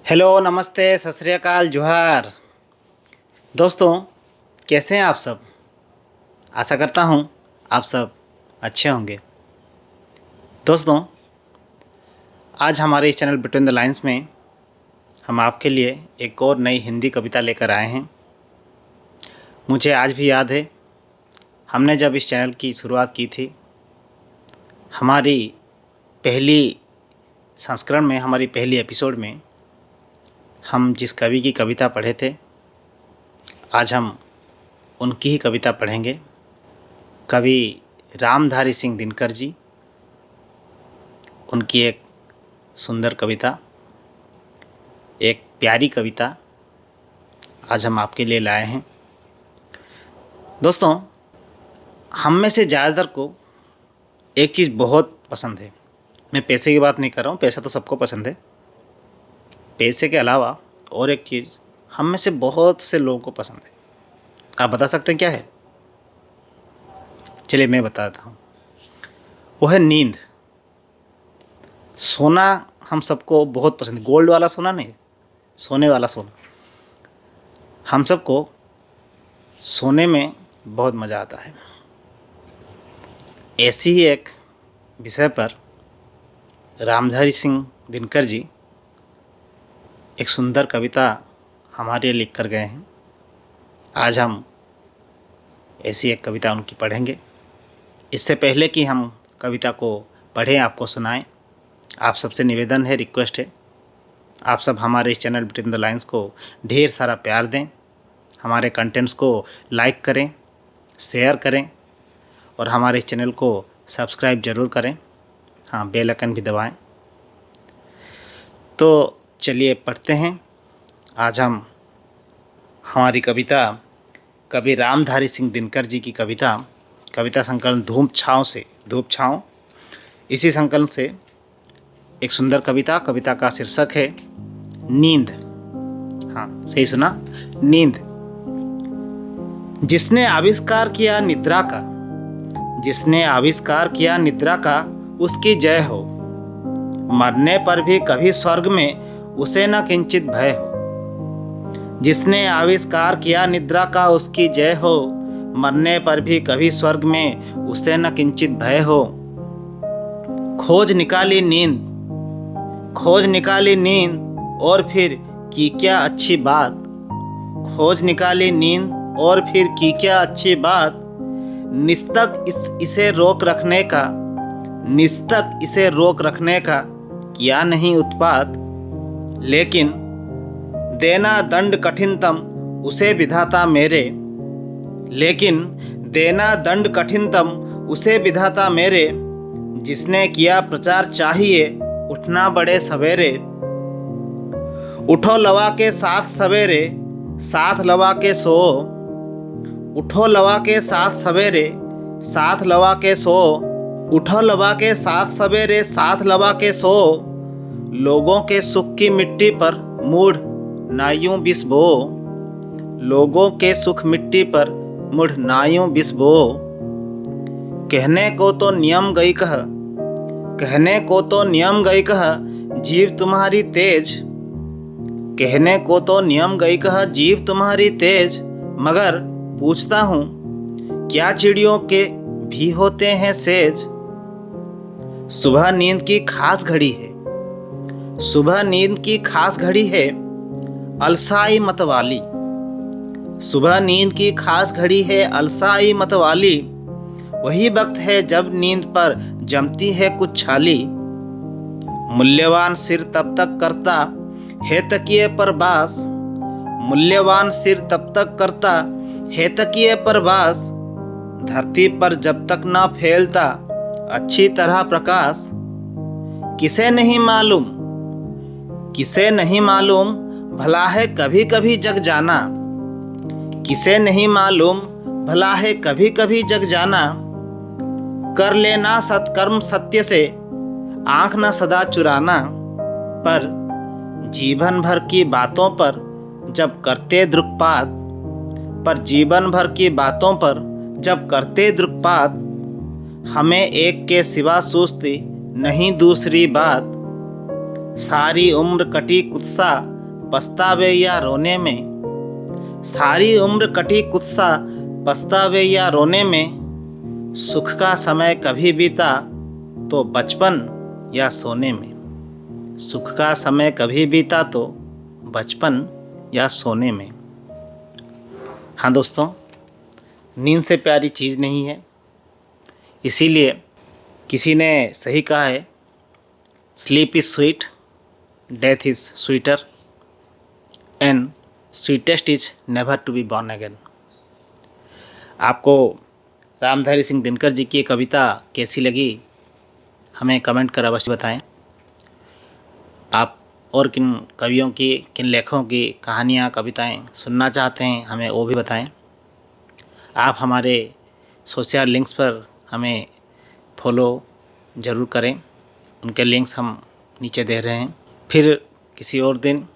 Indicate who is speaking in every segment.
Speaker 1: Hello, नमस्ते, सत श्री अकाल, जोहार। दोस्तों, कैसे हैं आप सब? आशा करता हूँ आप सब अच्छे होंगे। दोस्तों, आज हमारे इस चैनल बिटवीन द लाइन्स में हम आपके लिए एक और नई हिंदी कविता लेकर आए हैं। मुझे आज भी याद है, हमने जब इस चैनल की शुरुआत की थी, हमारी पहली संस्करण में, हमारी पहली एपिसोड में हम जिस कवि की कविता पढ़े थे, आज हम उनकी ही कविता पढ़ेंगे। कवि रामधारी सिंह दिनकर जी, उनकी एक सुंदर कविता, एक प्यारी कविता आज हम आपके लिए लाए हैं। दोस्तों, हम में से ज़्यादातर को एक चीज़ बहुत पसंद है। मैं पैसे की बात नहीं कर रहा हूँ, पैसा तो सबको पसंद है। पैसे के अलावा और एक चीज़ हम में से बहुत से लोगों को पसंद है। आप बता सकते हैं क्या है? चलिए मैं बताता हूँ। वो है नींद। सोना हम सबको बहुत पसंद है। गोल्ड वाला सोना नहीं, सोने वाला सोना। हम सबको सोने में बहुत मज़ा आता है। ऐसी ही एक विषय पर रामधारी सिंह दिनकर जी एक सुंदर कविता हमारे लिए लिख कर गए हैं। आज हम ऐसी एक कविता उनकी पढ़ेंगे। इससे पहले कि हम कविता को पढ़ें, आपको सुनाएं, आप सबसे निवेदन है, रिक्वेस्ट है, आप सब हमारे इस चैनल बिटवीन द लाइन्स को ढेर सारा प्यार दें, हमारे कंटेंट्स को लाइक करें, शेयर करें और हमारे इस चैनल को सब्सक्राइब ज़रूर करें। हाँ, बेल आइकन भी दबाएं। तो चलिए पढ़ते हैं। आज हम हमारी कविता कवि रामधारी सिंह दिनकर जी की कविता संकलन धूप छाँव, इसी संकलन से एक सुंदर कविता का शीर्षक है नींद। हाँ, सही सुना, नींद। जिसने आविष्कार किया निद्रा का उसकी जय हो। मरने पर भी कभी स्वर्ग में उसे न किंचित भय हो। जिसने आविष्कार किया निद्रा का उसकी जय हो। मरने पर भी कभी स्वर्ग में उसे न किंचित भय हो। खोज निकाली नींद और फिर की क्या अच्छी बात। खोज निकाली नींद और फिर की क्या अच्छी बात। निस्तक इसे रोक रखने का किया नहीं उत्पात। लेकिन देना दंड कठिनतम उसे विधाता मेरे। जिसने किया प्रचार चाहिए उठना बड़े सवेरे। उठो लवा के साथ लवा के सो। उठो लवा के साथ लवा के सो। लोगों के सुख की मिट्टी पर मूढ़ ना यूं बिस बो। कहने को तो नियम गई कह जीव तुम्हारी तेज। मगर पूछता हूँ क्या चिड़ियों के भी होते हैं सेज। सुबह नींद की खास घड़ी है अलसाई मतवाली। वही वक्त है जब नींद पर जमती है कुछ छाली। मूल्यवान सिर तब तक करता है तकिए पर बास। धरती पर जब तक ना फैलता अच्छी तरह प्रकाश। किसे नहीं मालूम भला है कभी कभी जग जाना। कर लेना सत्कर्म सत्य से आँख न सदा चुराना। पर जीवन भर की बातों पर जब करते दृक्पात। हमें एक के सिवा सूझती नहीं दूसरी बात। सारी उम्र कटी कुत्सा पछतावे या रोने में, सारी उम्र कटी कुत्सा पछतावे या रोने में, सुख का समय कभी बीता तो बचपन या सोने में। सुख का समय कभी बीता तो बचपन या सोने में। हाँ दोस्तों, नींद से प्यारी चीज़ नहीं है। इसीलिए किसी ने सही कहा है, sleep is sweet, death is sweeter and sweetest is never to be born again. आपको रामधारी सिंह दिनकर जी की कविता कैसी लगी हमें कमेंट कर अवश्य बताएं। आप और किन कवियों की, किन लेखकों की कहानियाँ, कविताएं सुनना चाहते हैं हमें वो भी बताएं। आप हमारे सोशल लिंक्स पर हमें फॉलो ज़रूर करें, उनके लिंक्स हम नीचे दे रहे हैं। फिर किसी और दिन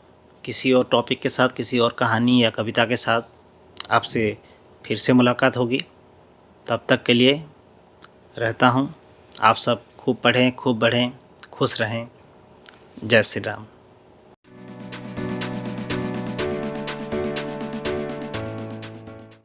Speaker 1: किसी और टॉपिक के साथ, किसी और कहानी या कविता के साथ आपसे फिर से मुलाकात होगी। तब तक के लिए रहता हूँ। आप सब खूब पढ़ें, खूब बढ़ें, खुश रहें। जय श्री राम।